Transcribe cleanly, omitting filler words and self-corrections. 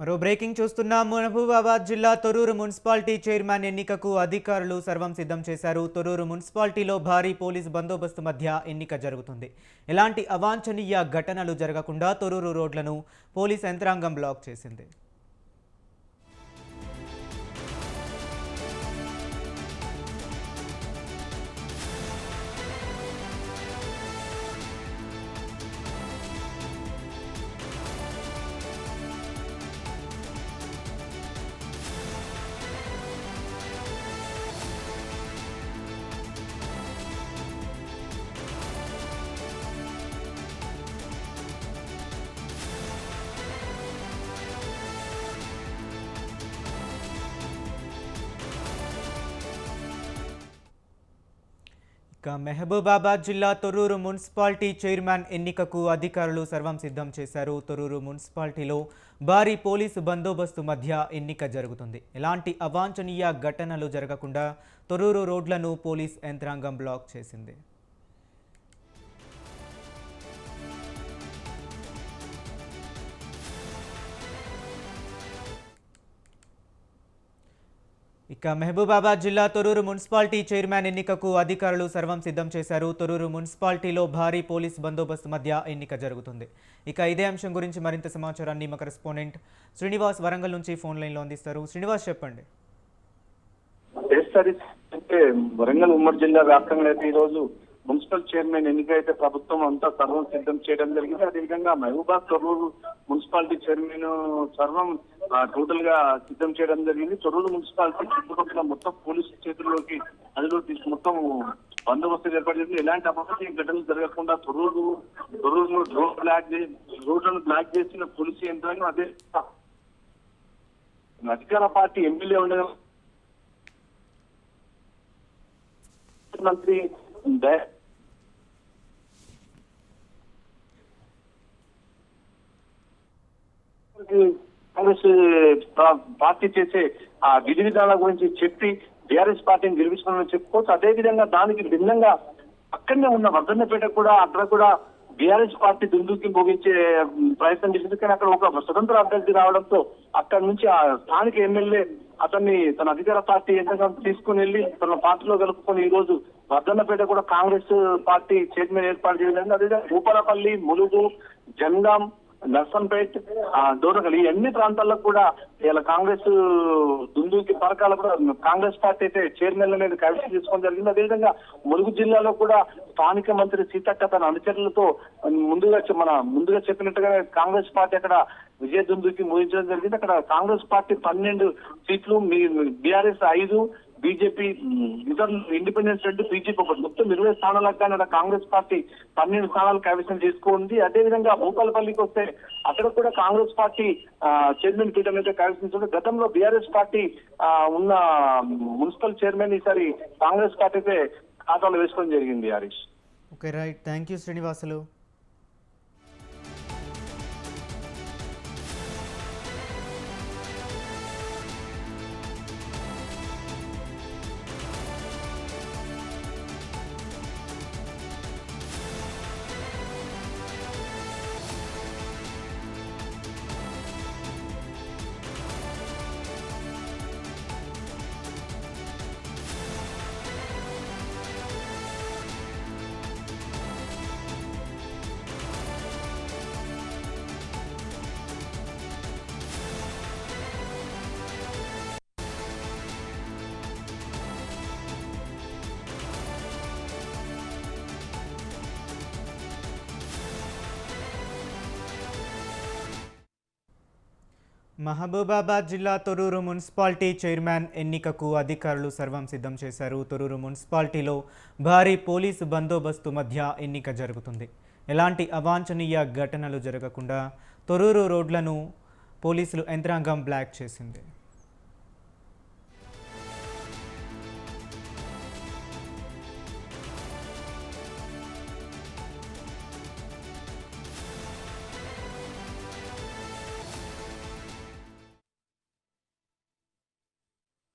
మరో బ్రేకింగ్ చూస్తున్నాం. మహబూబాబాద్ జిల్లా తొర్రూరు మున్సిపాలిటీ చైర్మన్ ఎన్నికకు అధికారులు సర్వం సిద్ధం చేశారు. తొర్రూరు మున్సిపాలిటీలో భారీ పోలీసు బందోబస్తు మధ్య ఎన్నిక జరుగుతుంది. ఎలాంటి అవాంఛనీయ ఘటనలు జరగకుండా తొర్రూరు రోడ్లను పోలీస్ యంత్రాంగం బ్లాక్ చేసింది. మహబూబాబాద్ జిల్లా తొర్రూరు మున్సిపాలిటీ చైర్మన్ ఎన్నికకు అధికారులు సర్వం సిద్ధం చేశారు. తొర్రూరు మున్సిపాలిటీలో భారీ పోలీసు బందోబస్తు మధ్య ఎన్నిక జరుగుతుంది. ఎలాంటి అవాంఛనీయ ఘటనలు జరగకుండా తొర్రూరు రోడ్లను పోలీస్ యంత్రాంగం బ్లాక్ చేసింది. మహబూబాబాద్ జిల్లా తొర్రూరు మున్సిపాలిటీ చైర్మన్ ఎన్నికకు అధికారులు సర్వం సిద్ధం చేశారు. తొర్రూరు మున్సిపాలిటీలో భారీ పోలీస్ బందోబస్తు మధ్య ఎన్నిక జరుగుతుంది. ఇదే అంశం గురించి మరింత సమాచారాన్ని మా కరెస్పాండెంట్ శ్రీనివాస్ వరంగల్ నుంచి ఫోన్ లైన్లో అందిస్తారు. శ్రీనివాస్, చెప్పండి. వరంగల్ ఉమ్మడి జిల్లా వ్యాప్తంగా అయితే ఈ రోజు మున్సిపల్ చైర్మన్ ఎన్నిక అయితే ప్రభుత్వం అంతా సర్వం సిద్ధం చేయడం జరిగింది. అదేవిధంగా మహబూబాబాద్ తొర్రూరు మున్సిపాలిటీ చైర్మన్ సర్వం టోటల్ గా సిద్ధం చేయడం జరిగింది. తొర్రూరు మున్సిపాలిటీ చుట్టుపక్కల మొత్తం పోలీసు చేతుల్లోకి అదిలో మొత్తం బందోబస్తు ఏర్పాటు చేసింది. ఎలాంటి అపరిచిత ఘటనలు జరగకుండా తొర్రూరును రోడ్లను బ్లాక్ చేసిన పోలీసు యంత్రాంగం అదే అధికార పార్టీ ఎమ్మెల్యే ఉండగా మంత్రి కాంగ్రెస్ పార్టీ చేసే ఆ విధి విధానాల గురించి చెప్పి బీఆర్ఎస్ పార్టీని గెలిపించుకోవాలని చెప్పుకోవచ్చు. అదే విధంగా దానికి భిన్నంగా అక్కడనే ఉన్న వర్ధన్నపేట అక్కడ కూడా బీఆర్ఎస్ పార్టీ దుందుకి భోగించే ప్రయత్నం చేసింది. కానీ అక్కడ ఒక స్వతంత్ర అభ్యర్థి రావడంతో అక్కడి నుంచి ఆ స్థానిక ఎమ్మెల్యే అతన్ని తన అధికార పార్టీ యంత్రాంగం తీసుకుని వెళ్లి తన పార్టీలో కలుపుకొని ఈ రోజు వర్ధన్నపేట కూడా కాంగ్రెస్ పార్టీ చైర్మన్ ఏర్పాటు చేయడం. అదేవిధంగా భూపాలపల్లి, ములుగు, జంగాం, నర్సంపేట్, దోరగల్ ఈ అన్ని ప్రాంతాల్లో కూడా ఇలా కాంగ్రెస్ దుందుకి పరకాల కూడా కాంగ్రెస్ పార్టీ అయితే చైర్మన్ల మీద కవిత తీసుకోవడం జరిగింది. అదేవిధంగా ములుగు జిల్లాలో కూడా స్థానిక మంత్రి సీతక్క తన అనుచరులతో ముందుగా చెప్పినట్టుగా కాంగ్రెస్ పార్టీ అక్కడ విజయ దుందుకి ముగించడం జరిగింది. అక్కడ కాంగ్రెస్ పార్టీ 12 సీట్లు, బీఆర్ఎస్ 5, బీజేపీ ఇతరులు ఇండిపెండెన్స్ 2, బీజేపీ 1 మొత్తం 20 స్థానాలకు కానీ కాంగ్రెస్ పార్టీ 12 స్థానాలు కైవసం చేసుకుంది. అదేవిధంగా భూపాలపల్లికి వస్తే అక్కడ కూడా కాంగ్రెస్ పార్టీ చైర్మన్ పీఠం అయితే కైవసించింది. గతంలో బీఆర్ఎస్ పార్టీ ఉన్న మున్సిపల్ చైర్మన్ ఈసారి కాంగ్రెస్ పార్టీ అయితే ఖాతాలో వేసుకోవడం జరిగింది. Harish. Okay, right. Thank you Srinivasulu. Mahabubabad జిల్లా తొర్రూరు మున్సిపాలిటీ చైర్మన్ ఎన్నికకు అధికారులు సర్వం సిద్ధం చేశారు. తొర్రూరు మున్సిపాలిటీలో భారీ పోలీసు బందోబస్తు మధ్య ఎన్నిక జరుగుతుంది. ఎలాంటి అవాంఛనీయ ఘటనలు జరగకుండా తొర్రూరు రోడ్లను పోలీసులు యంత్రాంగం బ్లాక్ చేసింది.